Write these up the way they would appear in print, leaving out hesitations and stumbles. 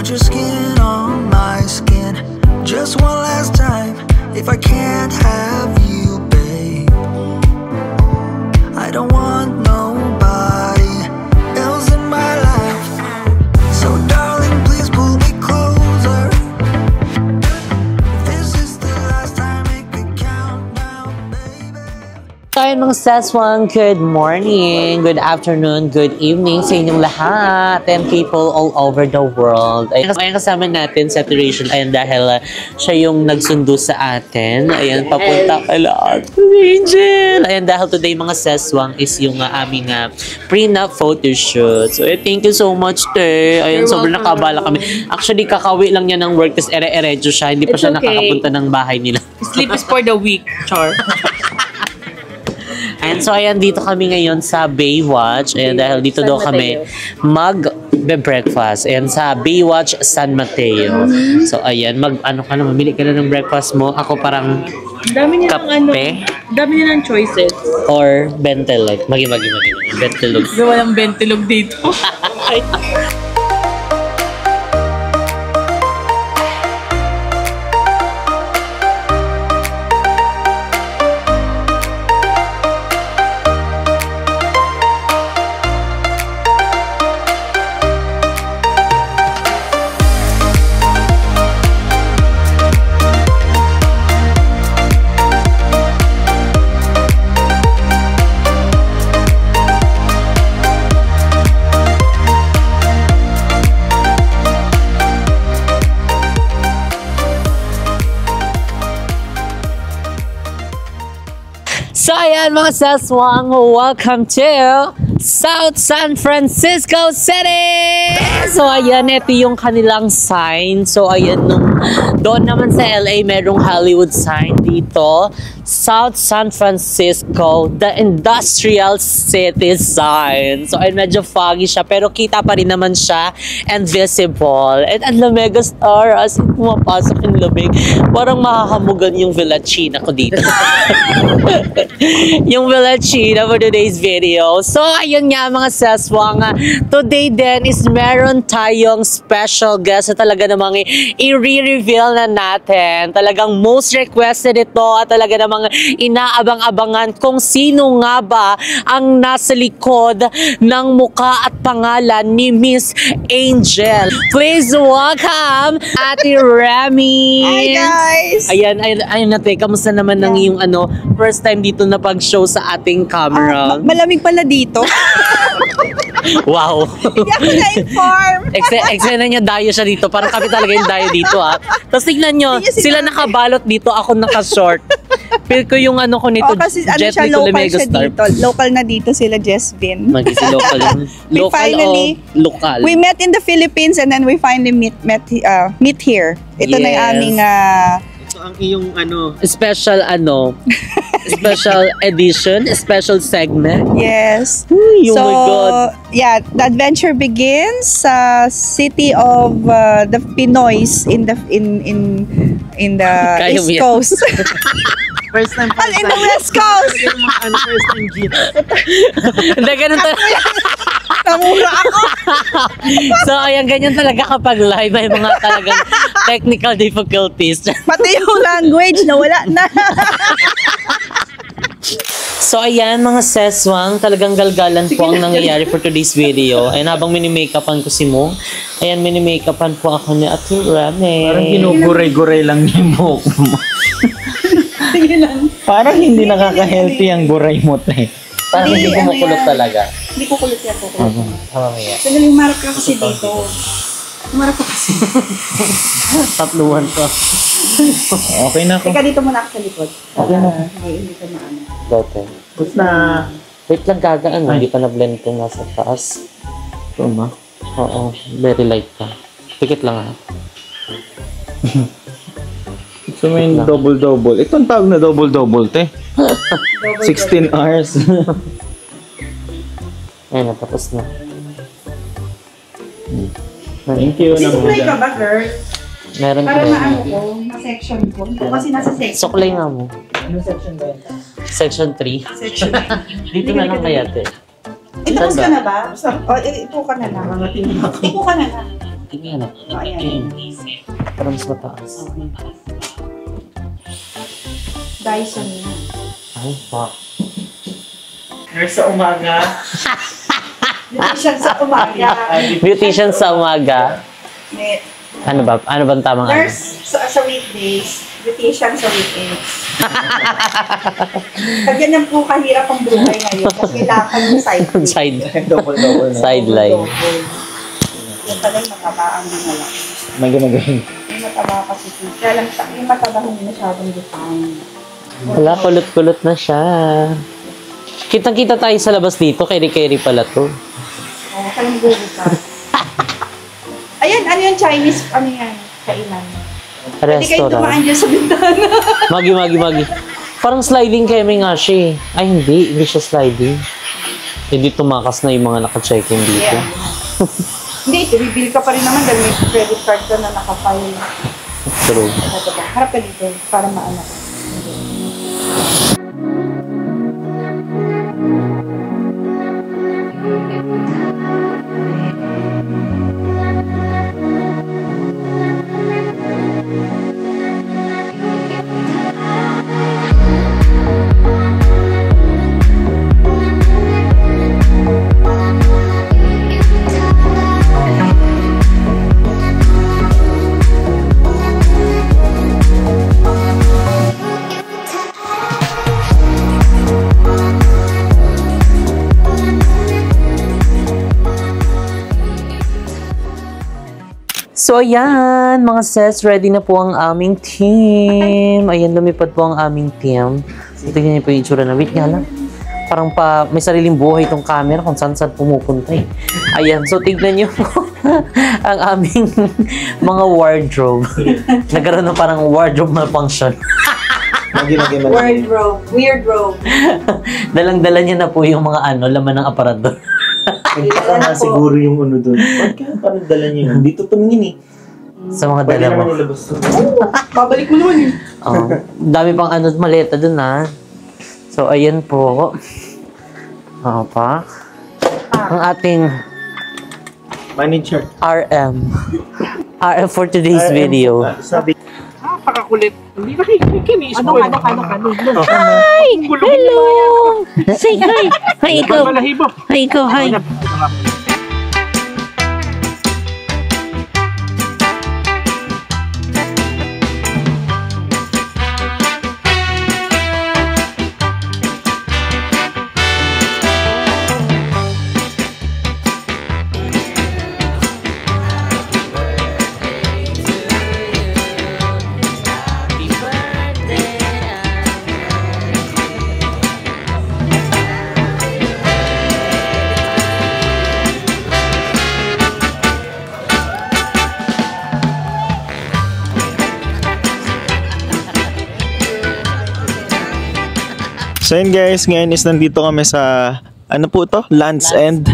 Put your skin on my skin. Just one last time. If I can't have you, babe, I don't want nobody else in my life. So darling, please pull me closer. If this is the last time, make it count down, baby. Ayun mga Seswang, good morning, good afternoon, good evening sa inyong lahat and people all over the world. Ayun kasama natin sa Rachel, ayun dahil siya yung nagsundo sa atin. Ayun, papunta kala Angel. Ayun dahil today mga Seswang is yung aming prenup photo shoot. So thank you so much, te. Ayun, sobrang nakabala kami. Actually, kakawi lang niya ng work, tapos ere-erejo siya. Hindi pa siya nakakapunta ng bahay nila. Sleep is for the weak, Char. And so ayan, dito kami ngayon sa Baywatch. Ayan, dahil dito daw kami mag-breakfast. Ayan, sa Baywatch San Mateo. So ayan, mamili ka na ng breakfast mo. Ako parang Dami niya kape. Dami niya ng choices. Or bentelog. Magi. Bentelog. Walang bentilog dito. So ayan mga Seswang, welcome to South San Francisco City! So ayan, ito yung kanilang sign. So ayan, doon naman sa LA, merong Hollywood sign dito. South San Francisco, the industrial city sign. So ayun, medyo foggy siya, pero kita pa rin naman siya and visible. And ang Lamega Star, as in pumapasok yung lamig, parang mahahamugan yung Villachina ko dito. Yung Villachina for today's video. So ayun nga mga Seswang, today din is meron tayong special guest na talaga namang i-re-reveal na natin. Talagang most requested ito at talaga namang inaabang-abangan kung sino nga ba ang nasa likod ng muka at pangalan ni Miss Angel. Please welcome Ate Remy. Hi guys! Ayan natin, kamusta naman ng iyong first time dito na pag-show sa ating camera? Malamig pala dito. Wow! Hindi ako na-inform. Eksena niya, dayo siya dito. Parang kami talaga yung dayo dito, ha? Tapos tignan nyo, sila nakabalot dito, ako naka-short. Feel ko yung ko nito, kasi Jet siya, Nico local Lamega siya Star. dito. Local na dito sila, Jesvin. Magisi local yun. Local o lokal? We met in the Philippines and then we finally meet here. Ito na yung aming ito ang iyong special special edition, special segment. yes. Uy, oh so, my God. yeah, the adventure begins sa city of the Pinoys in the Kaya mo East yan. Coast. First time in the West Coast. first time jeep. Hindi, ganun talaga. Namura ako. So, ayan, ganyan talaga kapag live. May mga talagang technical difficulties. Pati yung language na wala na. So, ayan, mga Seswang, talagang galgalan po ang nangyayari for today's video. Ayan, habang mini-makeupan ko si Mo, ayan, mini-makeupan po ako ni Ate Remy. Parang ginuguray-guray lang yung buhok mo. Parang hindi nakaka-healthy ang guray mo, te. Parang hindi kumukulot talaga. Hindi ko kulit yan po. Mamaya. Sandali, umarap ka kasi dito. Umarap ka kasi. Tatluhan ko. Okay na ako. Teka, dito muna ako sa likod. Okay na. Hindi ka na Dati. Tapos na. Wait lang, gagaan. Hindi pa na-blend ko nasa taas. Ito ma. Oo, very light pa. Pikit lang, ha? Gusto mo yung double-double. Ito ang tawag na double-double, te. 16 hours. Ayun na, tapos na. Thank you. Suklay ka ba, girl? Meron Para ko. maano ko, na-section ko. Ito kasi nasa section. Suklay nga mo. Ano section ba yun? Section 3. Section. Dito na lang kaya, te. Ito ka na ba? O, ipo ka na lang. Ipo ka na lang. Tingnan na. Ayan. Para mas mataas. Dyson na. Ay, fuck. Nurse sa umaga. Beautician sa umaga. Beautician sa umaga. May Ano ba? Ano bang tamang ano? nurse sa weekdays. Beautician sa weekends. Pag yan ang po kahirap ang buhay ngayon. Kasi kailangan yung side. Side. Double-double na. Sideline. Yung pala yung mataba ang mga lang. Magandang. Yung mataba kasi po. Kaya lang yung mataba hindi masyadong define. Wala, kulot-kulot na siya. Kitang-kita tayo sa labas dito. Keri-keri pala to. Oo, kayong bubukas. Ayan, ano yung Chinese, ano yan, kainan. Pwede kayong dumaan Restaurant. dyan sa bintana. Magi. Parang sliding keme nga siya eh. Ay, hindi. Hindi siya sliding. Hindi tumakas na yung mga naka-check-in dito. Yeah. Hindi, bibili ka pa rin naman dahil may credit card ka na nakafile. True. Harap ka dito para maano. So, ayan, mga sis, ready na po ang aming team. Ayan, lumipad po ang aming team. So, tignan niyo po yung itsura na. Wait nga lang. Parang may sariling buhay itong camera kung saan pumupunta eh. Ayan, so tignan niyo po ang aming mga wardrobe. Nagkaroon na parang wardrobe malfunction. Weird robe. Dalang-dala niya na po yung mga laman ng aparador. Baka siguro yung ano doon. Ba't kaya parang dala niyo yun? Dito tumingin eh. Sa mga Pwede dala mo. naman nilabas doon. Babalik mo naman eh. Oh, dami pang maleta dun ha. So, ayan po. Pa. Ang ating Manager. RM for today's video. Sabi. Napakakulit. Hindi nakikinis mo. Ano? Hi! Hello! Say hi! Hi, ikaw! Balahibo. Hi, ikaw! Hi! So yun guys, ngayon is nandito kami sa, ano po to? Land's End.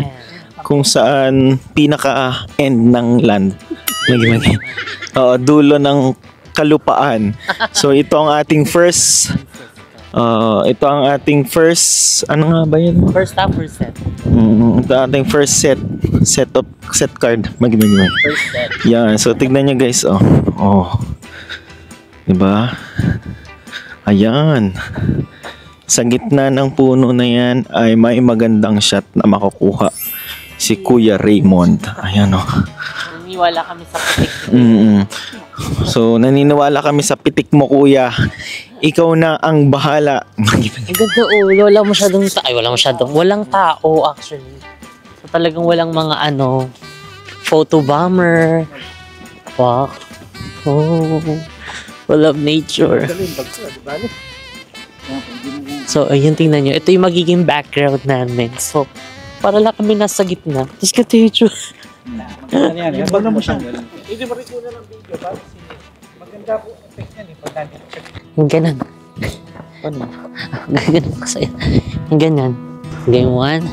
Kung saan pinaka-end ng land. Magi. Oo, dulo ng kalupaan. So ito ang ating first, ano nga ba yun? First up, first set. Ito ang ating first set card. Magi. First set. Yan, so tignan nyo guys, oh. Diba? Ayan. Sa gitna ng puno na yan ay may magandang shot na makukuha si Kuya Raymond. Ayan Naniniwala kami sa pitik. So, naniniwala kami sa pitik mo, Kuya. Ikaw na ang bahala. Ang ganda walang tao actually. So talagang walang mga photo bomber. Fuck. Oh. Full of nature. So, ayun, tingnan nyo. Ito yung magiging background namin. So, para lang kami nasa gitna. Tapos ka-teacher. Baga mo siya. Yung ganun. Ganun kasi. Yung ganyan. Game 1.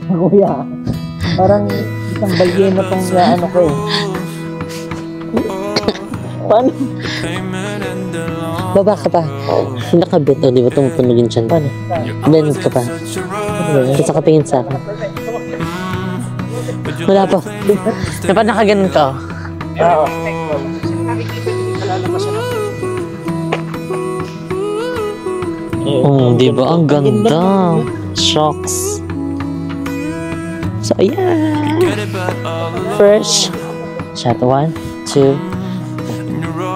Kuya, parang isang balyena pang ko eh. Paano? Baba ka pa. Nakabit di ba tumutunog yung tiyan? Paano? Bend ka pa. Tapos nakatingin sa akin. Wala pa. Dapat nakaganon ka. Oo. Di ba? Ang ganda. Shocks. So, ayan. First shot. 1, 2.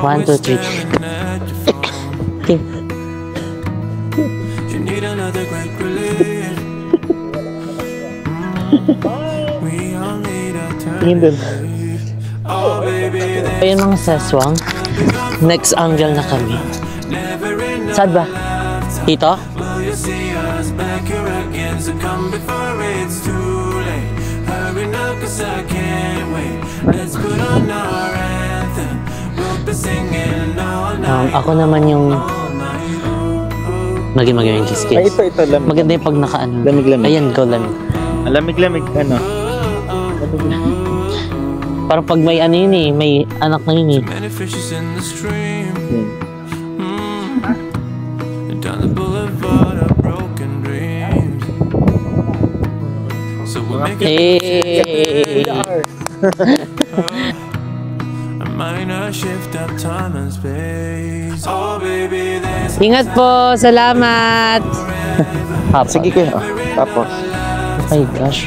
1, 2, 3. Okay. Tingin dun. Ayan mga seswang. Next angle na kami. Saan ba? Dito? Ako naman yung maging kiss-kiss. Ay, ito, lamig. Maganda yung pag naka-ano. Lamig-lamig. Ayan, go lamig. Lamig-lamig, ano? Parang pag may ano yun eh, may anak na yun eh. Hey! Ingat po, salamat! Sige kayo. Tapos. Ay gosh,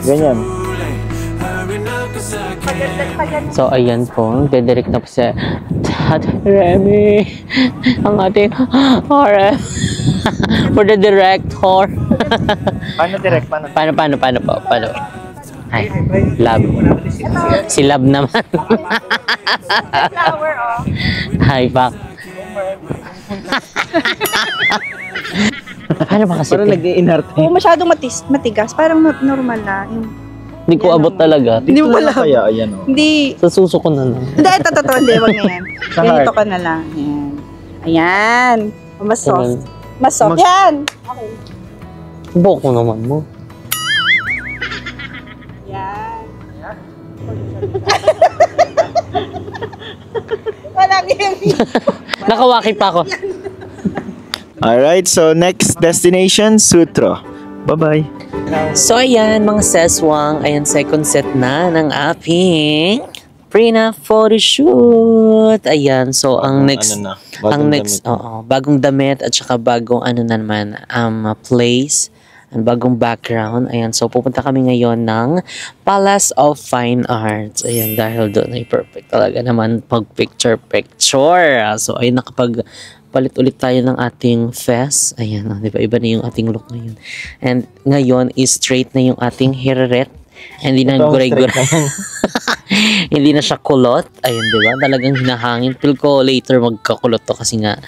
Ganyan. so ayan po, dedirect na po si Ate Remy, ang ating RF for the director. Paano direct? Paano po? Paano? Ay, love. Si love naman. Flower, oh. Hi, pak. Paano ba kasi? Parang nag-iinarte. Oo, masyadong matigas. Parang normal na. Hindi ko abot talaga. Hindi mo pala. Kaya, ayan o. Hindi. Sa suso ko na lang. Hindi, totoo. Hindi, wag na yan. Sa Ganito heart. ka na lang. Ayan. Ayan. Mas soft. Ganun. Mas soft. Yan. Okay. Buhok mo naman mo. Yan. Walang heavy. Nakawaki pa ako. Alright, so next destination, Sutro. Bye-bye. So ayan mga seswang, ayan second set na ng aking pre-na photoshoot. Ayan, so ang next bagong damit at saka bagong ano na naman place and bagong background. Ayan, so pupunta kami ngayon ng Palace of Fine Arts. Ayan, dahil doon ay perfect talaga naman pag picture. So ayun, palit ulit tayo ng ating fest. Ayan, di ba? Iba na yung ating look ngayon. And ngayon is straight na yung ating hairret. Hindi na guray-guray. Hindi na siya kulot. Ayun, di ba? Talagang hinahangin. Feel ko later magkakulot to kasi nga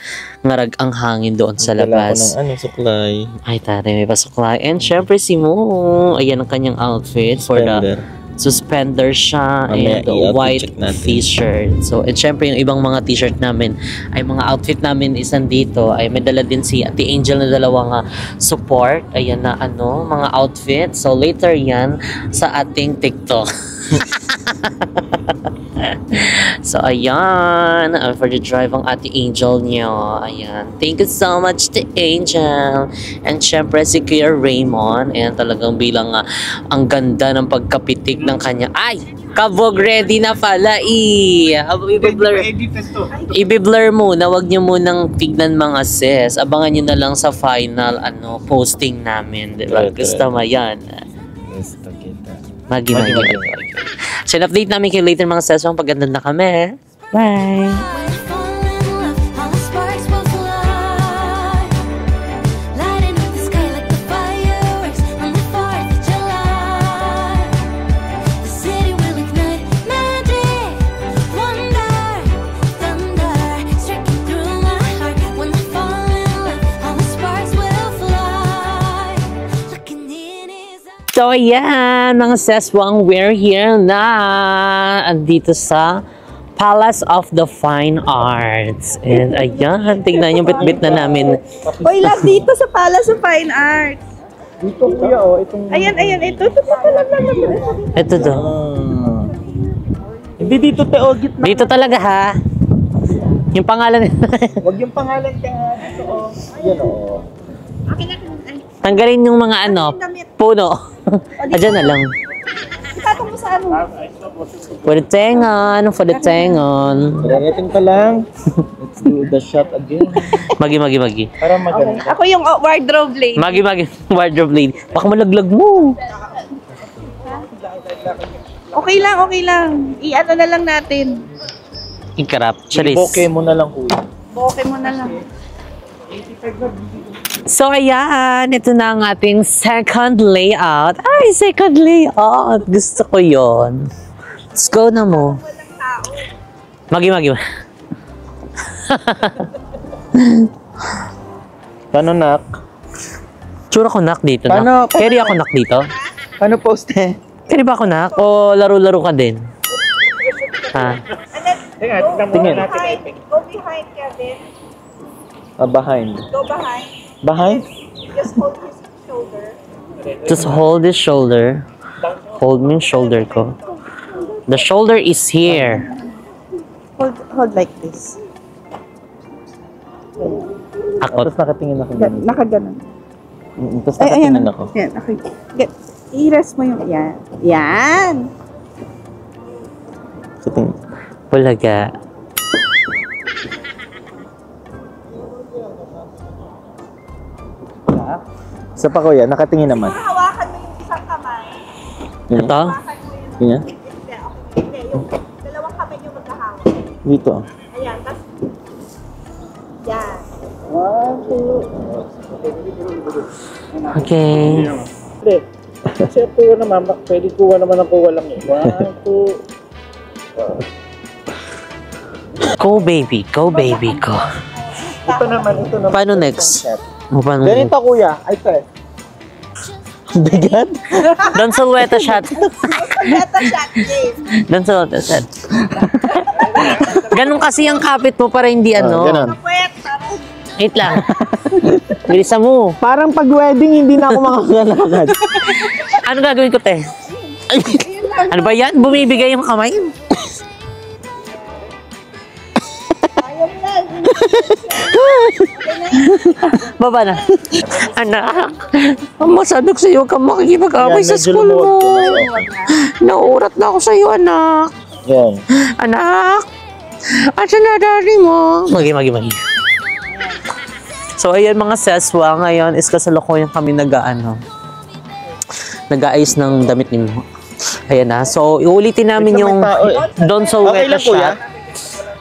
ngarag ang hangin doon sa labas. Wala ko ng suklay. Ay, tari, may pasuklay. And syempre si Mo. Ayan ang kanyang outfit for the suspender siya and white t-shirt. So, and syempre yung ibang mga t-shirt namin ay mga outfit namin is nandito. Ay may dala din si Ate Angel na dalawang support. Ayan na mga outfit. So, later yan sa ating TikTok. So, ayan. For the drive ang Ate Angel niyo. Ayan. Thank you so much to Angel. And syempre si Kuya Raymond. Ayan, talagang bilang ang ganda ng pagkapitik ng kanya. Ay! Kabog ready na pala i-blur muna. Wag nyo munang tignan mga sis. Abangan nyo na lang sa final posting namin. Diba? Gusto mo yan. Gusto kita. Magi. So, update namin kayo later mga session pag ganda na kami. Bye! So, ayan, mga seswang, we're here na andito sa Palace of the Fine Arts. And ayan, tignan yung bit-bit na namin. Uy, love dito sa Palace of Fine Arts. Dito kuya, itong... Ayan, ito. Ito to. Hindi dito, Teo, gitna. Dito talaga ha. Yung pangalan. Wag yung pangalan ka. Dito, Yan, Tanggalin yung mga ano, puno. Adyan na lang. Itatong mo sa ano? For the tengon, for the tengon. Darating pa lang. Let's do the shot again. Magi. Para maganda. Ako yung wardrobe lady. Magi, wardrobe lady. Baka malaglag mo. Okay lang. I-ano na lang natin. Ikarap. Charis. Bokeh mo na lang, kuya. Okay mo na lang. So, ayan. Ito na ang ating second layout. Ay, second layout. Gusto ko yon. Let's go na mo. Magi. Paano, nak? Tsura ko nak dito. Paano? Nak. Carry ako nak dito. Paano poste? Carry ba ako nak? O laro-laro ka din? Ha? Tingin. Go behind, Kevin. Behind. Go behind. Behind? Just hold his shoulder. Just hold his shoulder. Hold mo yung shoulder ko. The shoulder is here. Hold like this. Ako. Tapos nakatingin ako. ganun. Nakaganon. Tapos nakatingin ako. Yan, okay. I-rest mo yung, yan. Nakatingin. Bulaga. Isa pa, kuya. Nakatingin naman. Hawakan mo yung isang kamay. Ganyan. Ito? Ganyan. Hindi, yung dalawang kamay yung maghahawak. Dito. Ayan, tas, yan. Okay. Kasi kuha naman, pwede kuha naman ang kuha lang eh. 1, 2. Go baby, go. Ito naman. Paano next? O, paano Ganito, kuya. Ay, ito eh. Bigat? Doon sa weta shot. Better shot, James. Doon sa weta shot. Ganun kasi ang kapit mo para hindi ano. Ganon. Pwet, parang Wait lang. Bilisan mo. Parang pag wedding, hindi na ako makakalakad. Ano gagawin ko, te? Ay, ano ba yan? Bumibigay yung kamay? ayaw lang. Baba na. Anak, masadok sa'yo ka makikipag-away sa school mo. Nauurat na ako sa'yo, anak. Yan. Anak! Asa na daddy mo? Magi. So, ayan mga seswa. Ngayon is kasalukuyan kami nag-aayos ng damit ni mo. Ayan na. So, iulitin namin yung Don Okay Solweta lang, kuya. shot.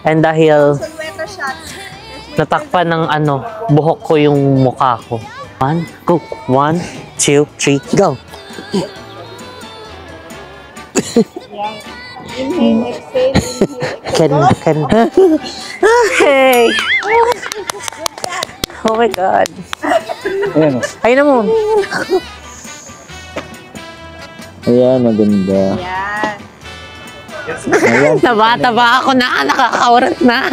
And dahil Sweater shot. natakpan ng buhok ko yung mukha ko. 1, go. 1, 2, 3, go. Inhale, exhale, inhale. Can. Hey! Oh my God. Ayan. Ayun na mo. Ayan, maganda. Yan. Ayan. Taba ako na. Nakakaurat na.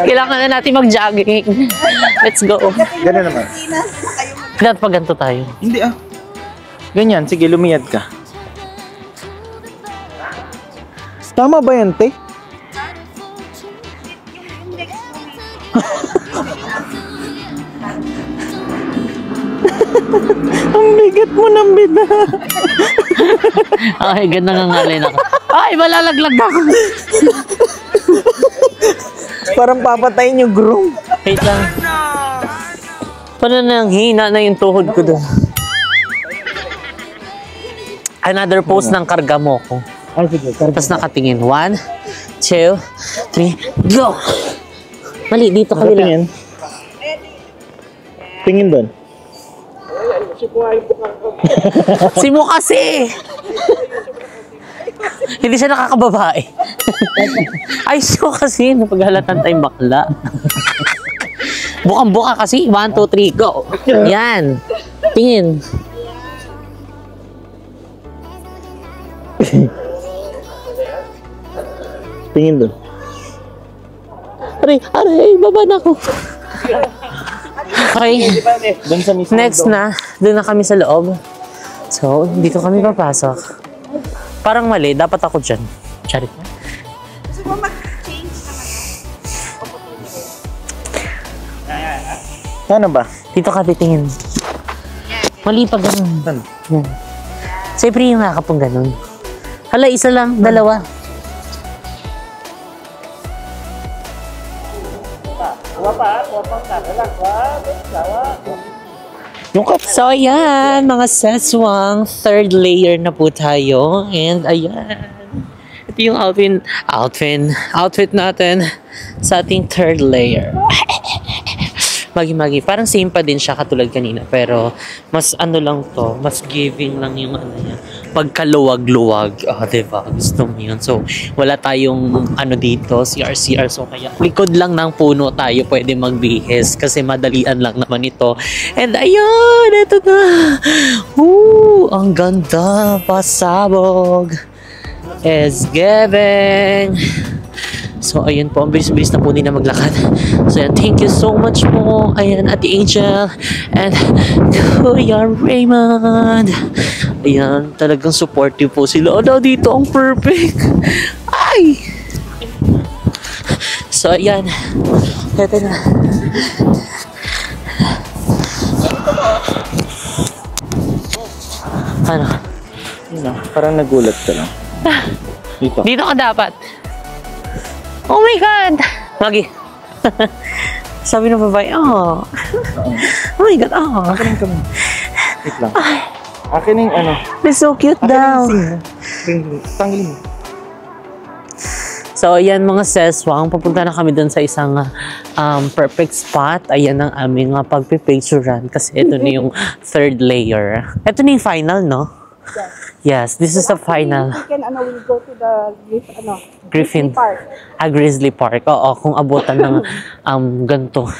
Kailangan na natin mag-jogging. Let's go. Ganun naman. Dapat pa ganito tayo. Hindi ah. Ganyan, sige, lumiyad ka. Tama ba yan, te? Ang bigat mo ng bida. Ay, ganda nga ngalin ako. Ay, malalaglag na ako. Parang papatayin yung groom. Wait lang. Paano nang hina na yung tuhod ko doon? Another pose ng karga mo ko. Ay, sige. Tapos nakatingin. 1, 2, 3, go! Mali, dito kabila. Tingin. Tingin doon. Si mo kasi! Hindi siya nakakababae. Ay, siya kasi. Napaghalatan tayong bakla. Bukang-buka kasi. 1, 2, 3, go! Yan. Tingin. Tingin doon. Aray, baba na ako. Okay. Doon sa mismo. Next na, doon na kami sa loob. So, dito kami papasok. Parang mali, dapat ako dyan. Charit. Gusto mo mag-change naman? Ano ba? Dito ka titingin. Mali pa ganun. Saan? Yan. Siyempre yung nakakapong ganun. Hala, isa lang, dalawa. Yung cup. So, ayan, mga seswang, third layer na po tayo. And, ayan. Ito yung outfit natin sa ating third layer. Magi-magi. Parang same pa din siya katulad kanina. Pero, mas ano lang to, mas giving lang yung ano niya. Pagkaluwag-luwag. Diba? Gusto mo yun. So, wala tayong ano dito, CR. So, kaya likod lang ng puno tayo pwede magbihis. Kasi madalian lang naman ito. And, ayun! Ito na! Ang ganda! Pasabog! Is giving! So, ayun po. Ang bilis-bilis na po din na maglakad. So, ayan. Thank you so much po. Ayan, Ate Angel. And Kuya Raymond. Ayan. Talagang supportive po sila. Ano, dito ang perfect. Ay! So, ayan. Ito na. Ano? Yun na, parang nagulat ka lang. Dito. Dito ka dapat. Oh my God! Magi. Sabi ng babae, oh. Oh my God, oh. Akin kami. Wait lang. Akin yung ano. They're so cute daw. Tanggalin mo. So, ayan mga seswang, papunta na kami dun sa isang perfect spot. Ayan ang aming pagpipicturean kasi ito na yung third layer. Ito na yung final, no? Yes, this is the final. We'll go to the Griffin Park. Grizzly Park. Oo, kung abutan ng ganito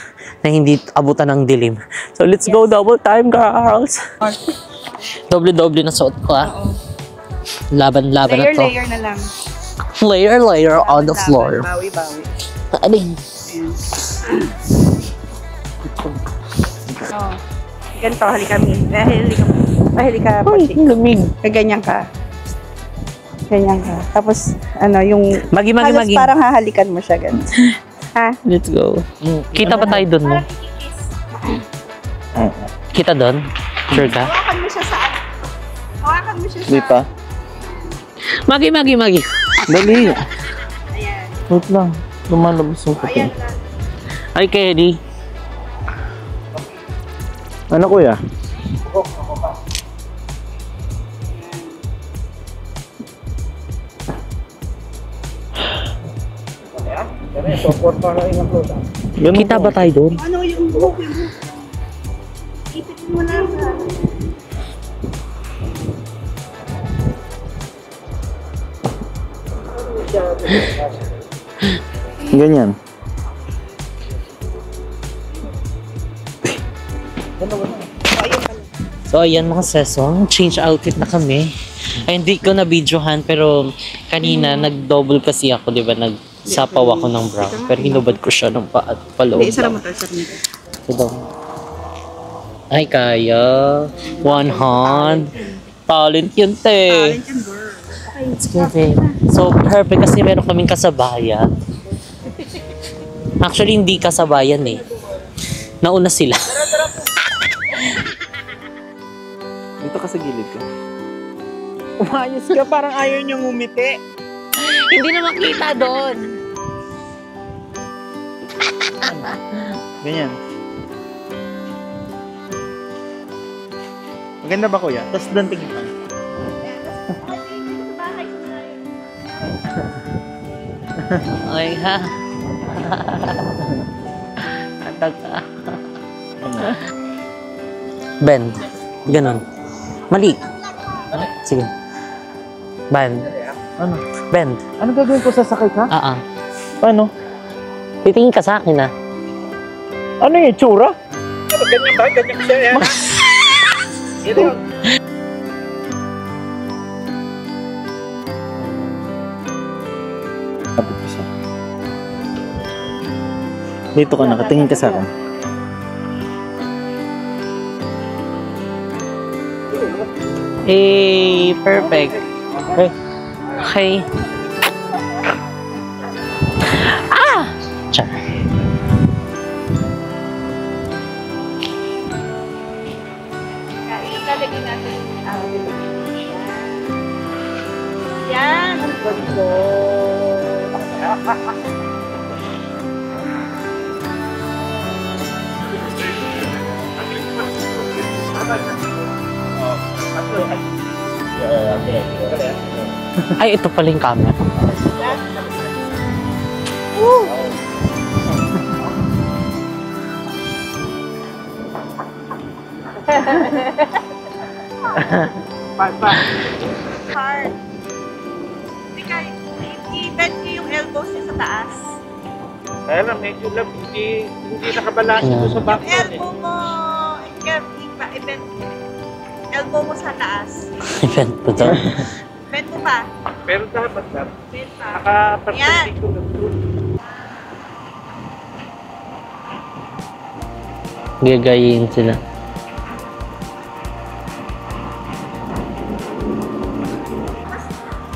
na hindi abutan ng dilim. So, let's go double time, girls! Doble-doble na suot ko, Laban-laban na to. Layer na lang. Layer on the floor. Bawi-bawi. Aling. Oh. Ganito, halika min. Halika Ay, Pochi. lamig. Ganyan ka. Ganyan ka. Tapos, yung Magi. halos parang hahalikan mo siya, ganun. Ha? Let's go. Kita pa tayo dun, no? Kita dun? Sure ka? Hawakan mo siya sa Hawakan mo siya sa... Di pa? Magi. Dali. Ayan. Wait lang. Lumalabas yung puti. Ayan na. Ay, Kelly. Ano kuya? Ganun Kita po. ba tayo dun? Ano yung buhok? Ipit mo na sa... Ganyan. So, ayan mga sesong. Change outfit na kami. Ay, hindi ko na videohan pero kanina nag-double kasi ako, di ba? Nagsapaw ako ng brown. Pero hinubad ko siya ng paloob. Isa lang mo tayo sa nito. Ito. Ay, kaya. One hand. Talent yun, te. It's good, So, perfect kasi meron kaming kasabayan. Actually, hindi kasabayan eh. Nauna sila. Dito ka sa gilid ka. Umayos ka, parang ayaw niyang umiti. Hindi na makita doon. Ganyan. Maganda ba kuya? Tapos doon tingin ka. Ay, ha? Bend. Ganon. Mali. Sige. Bend. Ano? Bend. Ano gagawin ko? Sasakay ka? Paano? Titingin ka sa akin, ha? Ano yung itsura? Ano, ganyan ba? Ganyan siya yan. Ito. Dito ka, nakatingin ka sa akin. Hey, perfect. Okay. Okay. Ah! Char. Ay, ito pala yung camera. Hard. Teka, i-bend niyo yung elbows niyo sa taas. Kaya lang, medyo lang, hindi nakabalansin ko sa back. Yung elbow mo, i-bend. Elbow mo sa taas. Event po to. Bend mo pa. Pero dapat lang, Bend pa. naka-perpendicular doon. Gagayin sila.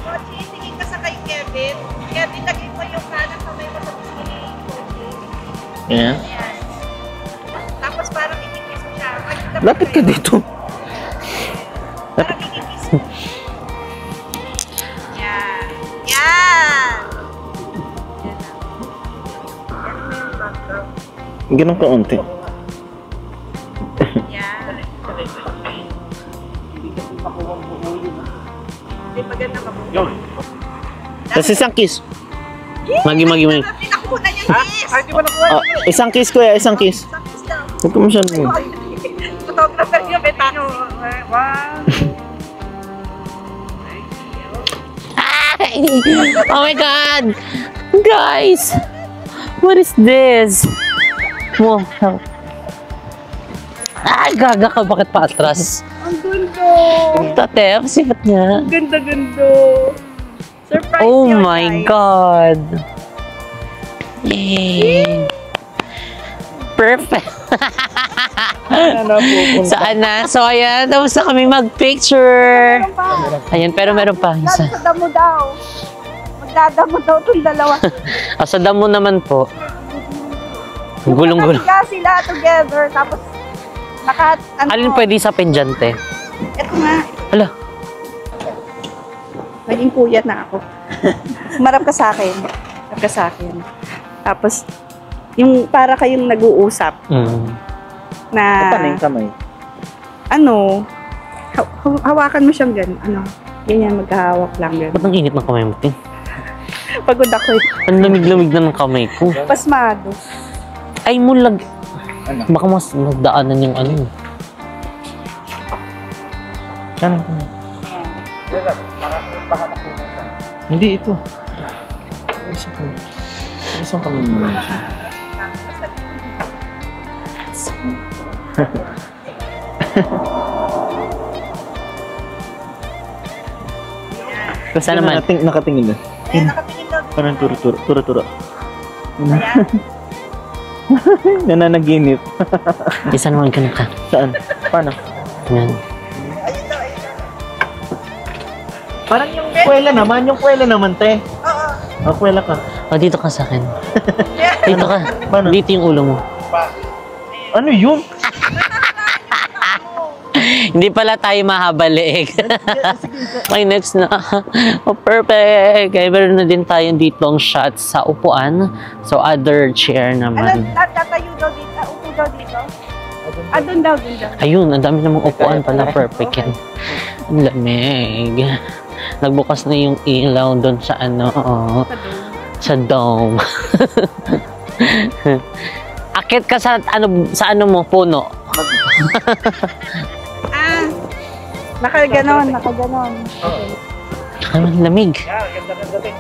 Kochi, tingin ka sa kay Kevin. Kevin, lagay mo yung kanang kamay mo sa gusto ni Kochi. Yeah. Ayan. Tapos parang ikikis mo siya. Lapit ka dito. Parang ikikis mo. Yan. Yan. Ganun kaunti. Yan. Hindi maganda ka po. Yun. Tapos isang kiss. Magi. Pinakunan yung kiss. Ay, di ba nakuha? Oh, isang kiss kuya, isang kiss. Isang kiss daw. Huwag ka masyadong. Photographer yung betano. Oh my God! Guys! What is this? Wow. Ay, gaga ka. Bakit pa atras? Ang ganda. Tate, ang sifat niya. Ganda. Surprise Oh yun, my guys. God! Yay! Perfect! Saan na? So, ayan. Tapos na kami mag-picture. Meron pa. Ayan, pero meron pa. Sabi Isa. sa damo daw. Magdadamo daw itong dalawa. Sa damo naman po. Gulong-gulong. Nakahiga sila together. Tapos, Alin pwede sa pendyante? Ito nga. Hala. Naging puyat na ako. Marap ka sa akin. Marap ka sa akin. Tapos, yung para kayong nag-uusap na, Paano yung kamay? ano, hawakan mo siyang gano'n. Ano, ganyan, magkahawak lang gano'n. Ba't ang init ng kamay mo, Ting? Pagod ako eh. Ang lamig-lamig na ng kamay ko. Pasmado. Ay, mulag. Ano? Baka mas magdaanan yung ano. Saan? Hindi ito. Isang kami muna siya. Basta naman. Nakatingin na. Ayan, nakatingin daw. Parang tura-tura. Ayan. Nananaginip. Isa naman ka na ka. Saan? Paano? Ayan. Parang yung kwela naman, te. Oo. Kwela ka. O, dito ka sa akin. Yeah. Dito ka. Paano? Dito yung ulo mo. Ano yun? Hindi pala tayo mahabalik. Okay, next na. Oh, perfect. Okay, meron na din tayo dito ang shot sa upuan. So, other chair Ano, naman. tatayo daw dito? Upo daw dito? Doon daw. Ayun, ang dami namang upuan pala. Perfect yan. Ang lamig. Nagbukas na yung ilaw doon sa ano, sa dome. Akit ka sa ano mo, puno. Nakaganon. Ang lamig. Yeah, ganda din.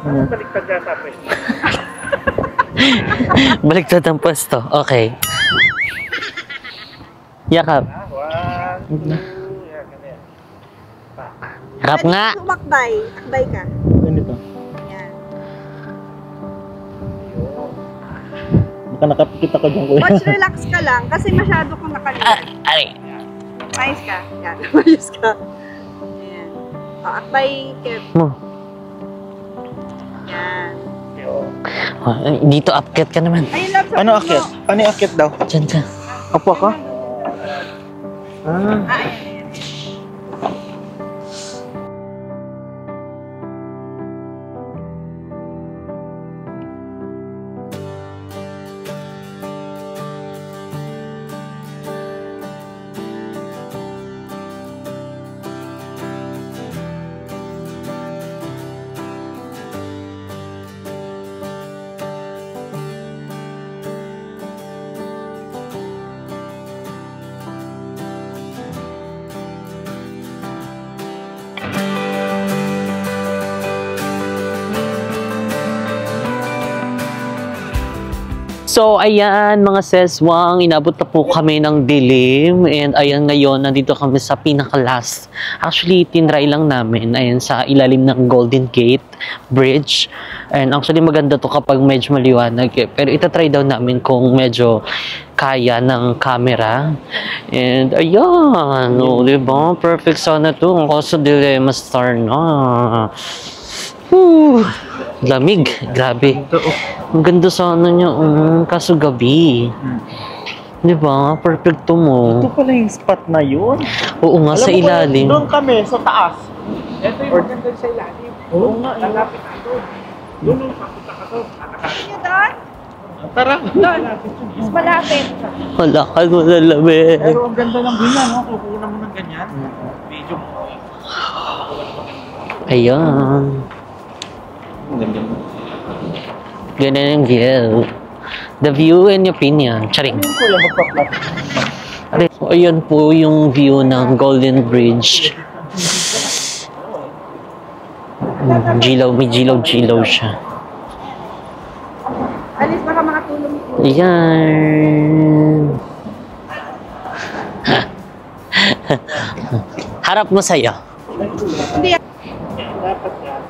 Ano baliktad yata pa eh? Baliktad ang pwesto. Okay. Yakap. 1, 2, yan, ganyan. Yakap nga. Akbay ka. Ganito. Yan. Baka nakapikit ako dyan, kuya. Watch, relax ka lang kasi masyado kang nakalimutan. Ay. Ayos ka. Yan. Ayos ka. Ayan. Akbay, Kev. Mo. Yan. Dito, upket ka naman. Ayun lang sa Ano puno. akit? Ano yung akit daw? Diyan ka. Apo ako? Ayan. So, ayan mga seswang, inabot na po kami ng dilim. And ayan ngayon, nandito kami sa pinaka-last. Actually, tinry lang namin. Ayan, sa ilalim ng Golden Gate Bridge. And actually, maganda to kapag medyo maliwanag. Pero itatry daw namin kung medyo kaya ng camera. And ayan, diba? Perfect sana to. Kaso dilemma star na. Lamig, grabe. Ang ganda sana niya, kaso gabi. Di ba? Perfecto mo. Ito pala yung spot na yun. Oo nga, sa ilalim. Doon kami, sa taas. Ito yung maganda sa ilalim. Oo nga. Lalapit na doon. Doon yung papunta ka doon. Ano doon? Tara. Mas malapit. Wala ka mo na lamig. Pero ang ganda ng view no? Kukunan mo ng ganyan. Video mo. Ayan. Ang ganda mo. Ganyan yung view. The view and opinion. Charing. Kuya, magpa-flat. So, ayan po yung view ng Golden Bridge. Gilaw, may gilaw-gilaw siya. Alis, baka makatulong ko. Ayan. Harap mo sa'yo. Hindi. Dapat yan.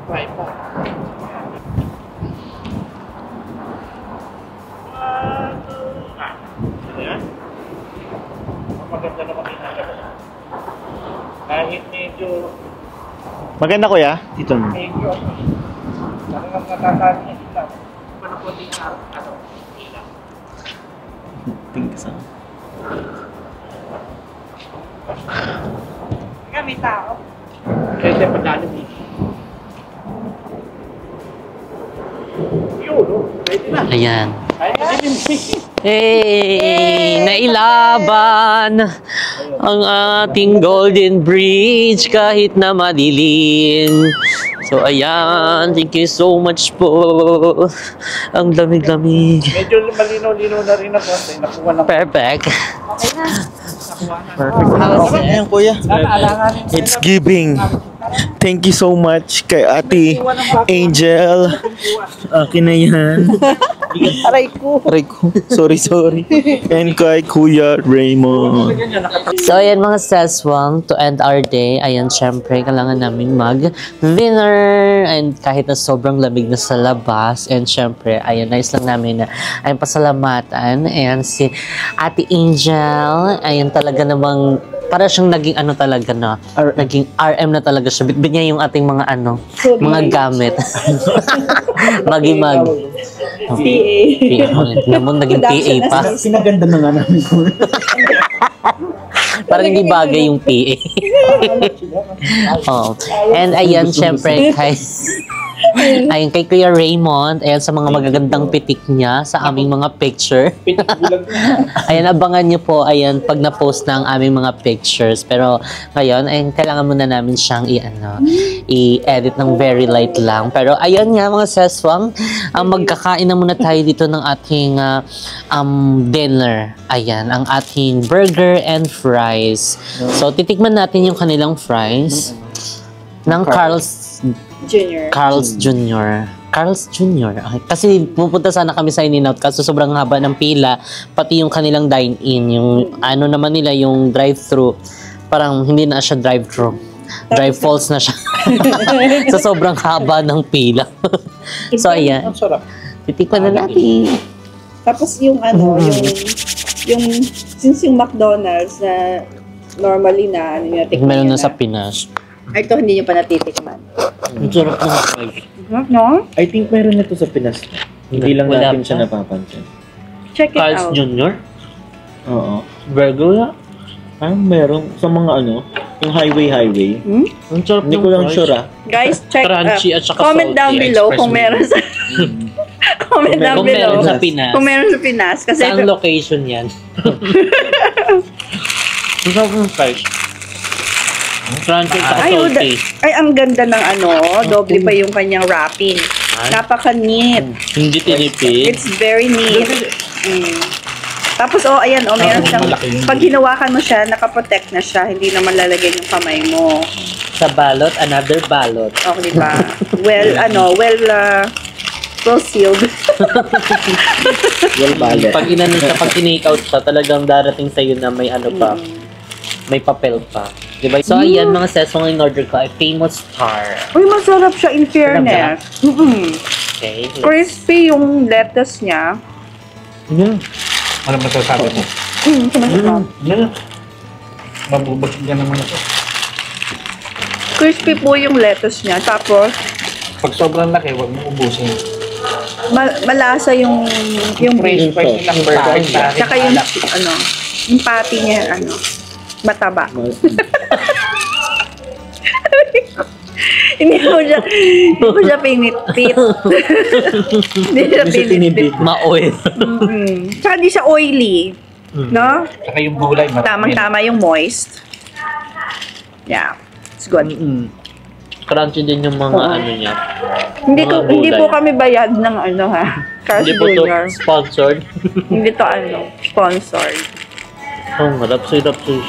Try pa. Ayan. Maganda naman ginagawa. Kahit medyo Maganda kuya? Dito mo. medyo talagang natatali sila. Panapon din na ilang. Tingin sa. Kaya may tao. Kasi padalim eh. Yun, no? Ready na. Ayan. Ay, kasi Hey! Nailaban ang ating Golden Bridge kahit na madilim. So, ayan. Thank you so much po. Ang lamig-lamig. medyo malinaw-linaw na rin ako. Nakuha ng Perfect. Perfect. Ayan kuya. It's giving. Thank you so much kay Ate Angel. Akin na yan. Aray ko. Aray ko. Sorry. And kay Kuya Raymond. So, ayan mga seswang, to end our day, ayan, syempre, kailangan namin mag-dinner. And kahit na sobrang lamig na sa labas, and syempre, ayan, nice lang namin na, ayan, pasalamatan. Ayan, si Ate Angel, ayan, talaga namang, para siyang naging ano talaga na, naging RM na talaga siya. Bitbit niya yung ating mga ano, mga gamit. Mag-imag. PA. Namun naging PA pa. Pinaganda na nga namin. Parang hindi bagay yung PA. Oh. And ayan, syempre, ayun, kay Kuya Raymond, ayan, sa mga magagandang pitik niya sa aming mga picture. Ayan, abangan niyo po, ayan, pag na-post na ang aming mga pictures. Pero ngayon, ayun, kailangan muna namin siyang i-edit ng very light lang. Pero ayan nga mga seswang, magkakain na muna tayo dito ng ating dinner. Ayan, ang ating burger and fries. So, titikman natin yung kanilang fries ng Carl's Jr. Carl's Jr. Okay. Kasi pupunta sana kami sa In-N-Out kaso sobrang haba ng pila. Pati yung kanilang dine-in. Yung ano naman nila, yung drive-thru. Parang hindi na siya drive-thru. Drive-falls na siya. So sobrang haba ng pila. So ayan. Ang sarap. Titikman na natin. Tapos yung ano, yung since yung McDonald's na normally na natikman Meron niyo na sa Pinas. Ay, ito hindi nyo pa natitikman. Ang sarap ng fries. No? I think meron nito sa Pinas. Hindi lang Wala natin pa. siya napapansin. Check it Carl's out. Jr. Oo. Burger na. Meron sa mga yung highway. Hmm? Ang sarap Hindi ng ko lang fries. sure Guys, check Crunchy at saka comment salty, down below express kung me. meron sa comment down Kung below. meron sa Pinas. Kung meron sa Pinas. Kasi Saan location yan? Ang sarap ng fries. Crunchy at ay, salty. ay, ang ganda ng ano, doble pa yung kanyang wrapping. Napaka-neat. Hindi tinipid. It's very neat. Mm. Tapos, ayan, meron siyang, pag hinawakan mo siya, nakaprotect na siya, hindi naman lalagyan yung kamay mo. Sa balot, another balot. Okay, diba? Well sealed. Well, bale. Pag inano siya, pag tinake out siya, talagang darating sa'yo na may ano pa. May papel pa. Diba? So, ayan mga sesong in order ko ay Famous Star. Uy, masarap siya in fairness. Okay. Crispy yung lettuce niya. Ano masasabi mo? Mabubagin ka naman ako. Crispy po yung lettuce niya. Tapos, Pag sobrang laki, huwag mo ubusin. malasa yung Fresh spice ng burger. tsaka yung yung patty niya mataba. Hindi ko siya pinipit. Hindi siya pinipit. Ma-oil. Tsaka hindi siya oily. No? Saka yung gulay, marami. Tamang-tama yung moist. Yeah. It's good. Crunchy din yung mga ano niya. Hindi Mga po gulay. kami bayad ng Carl's Hindi po to Jr. sponsored. Hindi to sponsored. Oh, marap-sirap siya.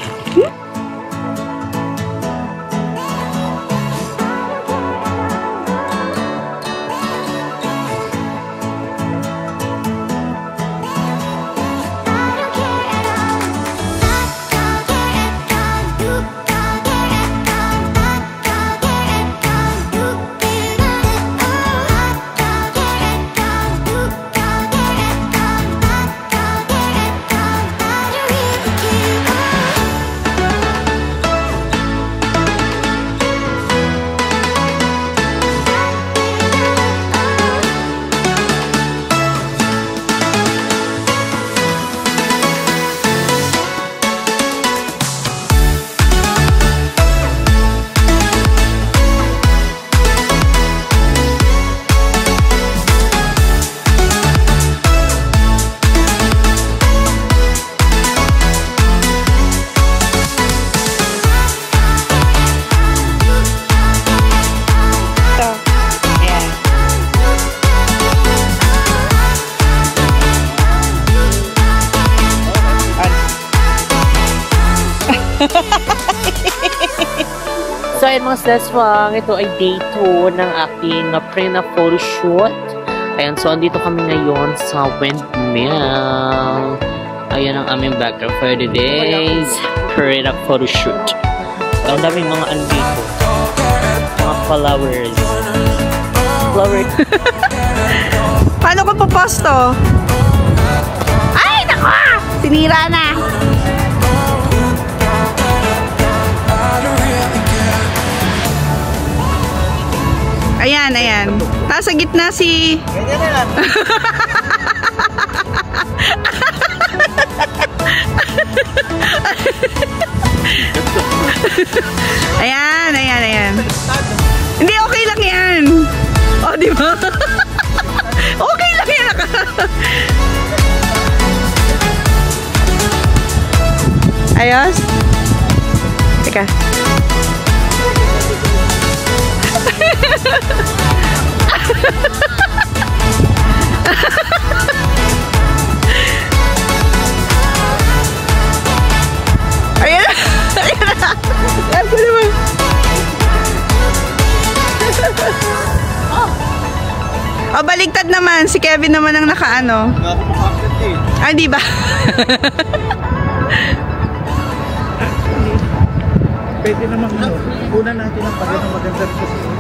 So ayun mga seswang, ito ay day 2 ng aking pre-na photoshoot. Ayan, so andito kami ngayon sa Windmill. Ayan ang aming background for today's pre-na photoshoot. So ang daming mga ano dito. Mga flowers. Flowers. Paano ko paposto? Ay, nako! Sinira na! Ayan, ayan. Nasa gitna si... Ayan, ayan, ayan. Hindi, okay lang yan. O, di ba? Okay lang yan. Ayos? Teka. Ayan na. Ayan na. Ayan ko naman. O, baligtad naman. Si Kevin naman ang nakaano. Ah, di ba? Pwede naman una natin ang magandang position.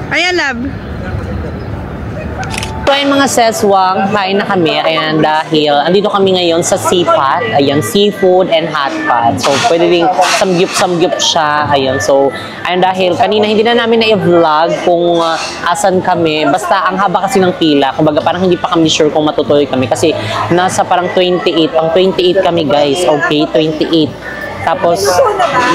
Ayan, love. So ayun mga seswang, kain na kami. Ayan, dahil andito kami ngayon sa Seapot. Ayan, seafood and hot pot. So pwede rin samgyup siya. Ayan, so ayun, dahil kanina hindi na namin na-vlog kung asan kami. Basta ang haba kasi ng pila. Kumbaga parang hindi pa kami sure kung matutuloy kami. Kasi nasa parang 28. Pang 28 kami guys. Okay, 28. Tapos,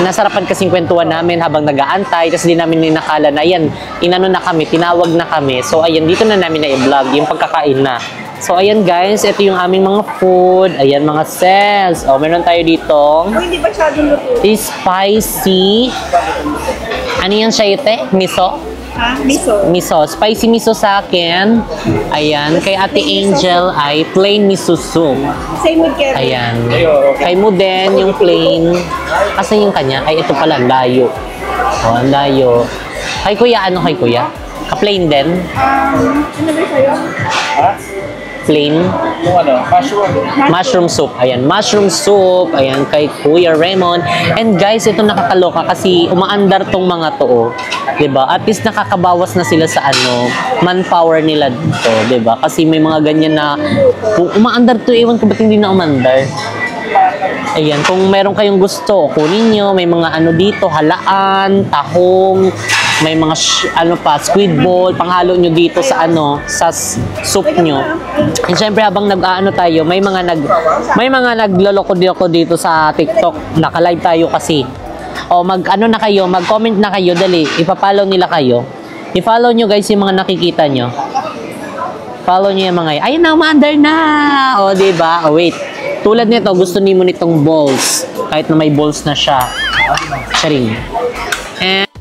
nasarapan kasing kwentuhan namin habang nag-aantay. Tapos di namin ninakala na, ayan, inano na kami, tinawag na kami. So, ayan, dito na namin na-vlog yung pagkakain na. So, ayan guys, ito yung aming mga food. Ayan, mga ses. O, meron tayo dito. Hindi ba masyadong luto? Spicy. Ano yan siya ite? Miso? Ha? Miso. Miso. Spicy miso sa akin. Ayan. Kay Ate Angel ay plain miso soup. Same with Kevin. Ayan. Kay mo din yung plain. Kasi yung kanya, ay ito pala, layo. O, ang layo. Kay kuya, ano kay kuya? Ka-plain din? Ano ba sa'yo? Ha? Plain? Yung ano, mushroom. Mushroom soup. Ayan, mushroom soup. Ayan, kay Kuya Raymond. And guys, ito nakakaloka kasi umaandar tong mga to. Oh. 'Di ba? At least nakakabawas na sila sa ano, manpower nila dito, 'di ba? Kasi may mga ganyan na kung umaandar to, ewan ko ba't hindi na umandar. Ayan, kung meron kayong gusto, kunin nyo. May mga ano dito, halaan, tahong, may mga ano pa, squid ball, panghalo nyo dito sa ano, sa soup nyo. And syempre habang nag-aano tayo, may mga nagloloko dito sa TikTok. Naka-live tayo kasi. O mag-ano na kayo, mag-comment na kayo, dali, ipapollow nila kayo. I-follow nyo guys yung mga nakikita nyo. Follow nyo yung mga, ayun na, umandar na! O, diba? O, wait. Tulad nito, gusto ni mo nitong balls. Kahit na may balls na siya. Charing. And